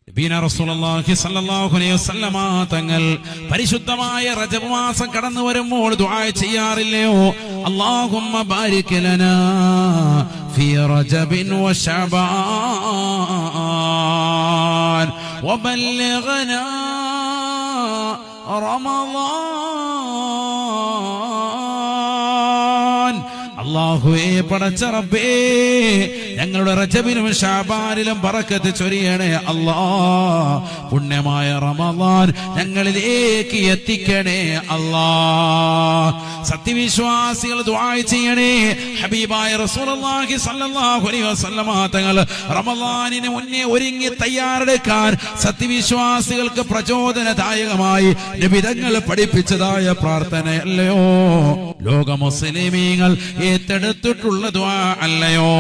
നബിന റസൂലുള്ളാഹി സ്വല്ലല്ലാഹു അലൈഹി വസല്ലമ തങ്ങൾ പരിശുദ്ധമായ റജബ് മാസം കടന്നു വരുമ്പോൾ ദുആ ചെയ്യാറില്ലയോ? അല്ലാഹുമ്മ ബാരിക് ലനാ ഫീ റജബിൻ വ ശഅബാൻ വബല്ലിഗ്നാ റമളാൻ. അല്ലാഹുവേ, പടച്ച റബ്ബേ, ഞങ്ങളുടെ റജബിലും ശഅബാനിലും ബറക്കത്ത് ചൊരിയണേ അല്ലാഹ്. പുണ്യമായ റമളാൻ ഞങ്ങളിലേക്ക് എത്തിക്കണേ അല്ലാഹ്. സത്യവിശ്വാസികൾ ദുആ ചെയ്യണേ. ഹബീബായ റസൂലുള്ളാഹി സ്വല്ലല്ലാഹു അലൈഹി വസല്ലമ തങ്ങൾ റമളാനിന് മുന്നേ ഒരുങ്ങി തയ്യാറെടുക്കാൻ സത്യവിശ്വാസികൾക്ക് പ്രചോദനദായകമായി നബി തങ്ങൾ പഠിപ്പിച്ചതായ പ്രാർത്ഥനയല്ലയോ ലോക മുസ്ലിമീങ്ങൾ ഏറ്റെടുത്തിട്ടുള്ള ദുആ അല്ലയോ?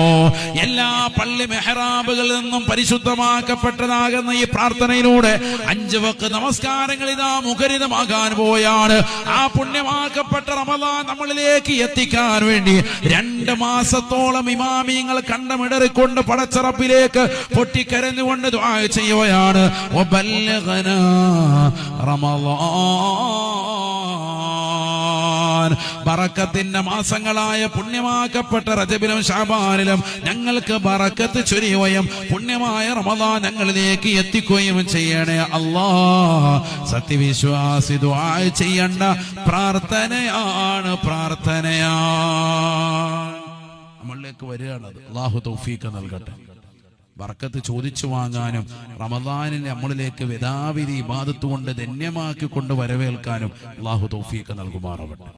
എല്ലാ പള്ളി മെഹ്റാബുകളിൽ നിന്നും പരിശുദ്ധമാക്കപ്പെട്ടതാകുന്ന ഈ പ്രാർത്ഥനയിലൂടെ 5 വഖ്ത് നമസ്കാരങ്ങൾ ഇതാ മുഖരിതമാകാൻ പോയാണ്. ആ പുണ്യമാക്കപ്പെട്ട റമളാൻ നമ്മളിലേക്ക് എത്തിക്കാൻ വേണ്ടി 2 മാസത്തോളം ഇമാമിങ്ങൾ കണ്ടമിടറിക്കൊണ്ട് പടച്ച റബ്ബിലേക്ക് പൊട്ടിക്കരഞ്ഞുകൊണ്ട് ദുആ ചെയ്യുകയാണ്. വബല്ലിഗ്നാ റമളാൻ. ബറക്കത്തിന്റെ മാസങ്ങളായ പുണ്യമാക്കപ്പെട്ട റജബിലും ശഅബാനിലും ഞങ്ങൾക്ക് ബറക്കത്ത് ചൊരിയുകയും പുണ്യമായ റമളാൻ ഞങ്ങളിലേക്ക് എത്തിക്കുകയും ചെയ്യണേ അല്ലാഹ്. സത്യവിശ്വാസി ദുആ ചെയ്യേണ്ട പ്രാർത്ഥനയാണ്. നമ്മളിലേക്ക് വരികയാണ്. അല്ലാഹു തൗഫീഖ് നൽകട്ടെ. ബറക്കത്ത് ചോദിച്ചു വാങ്ങാനും റമളാനിൽ നമ്മളിലേക്ക് വേദാവിധി ഇബാദത്ത് കൊണ്ട് ധന്യമാക്കിക്കൊണ്ട് വരവേൽക്കാനും അല്ലാഹു തൗഫീഖ് നൽകുമാറാവട്ടെ.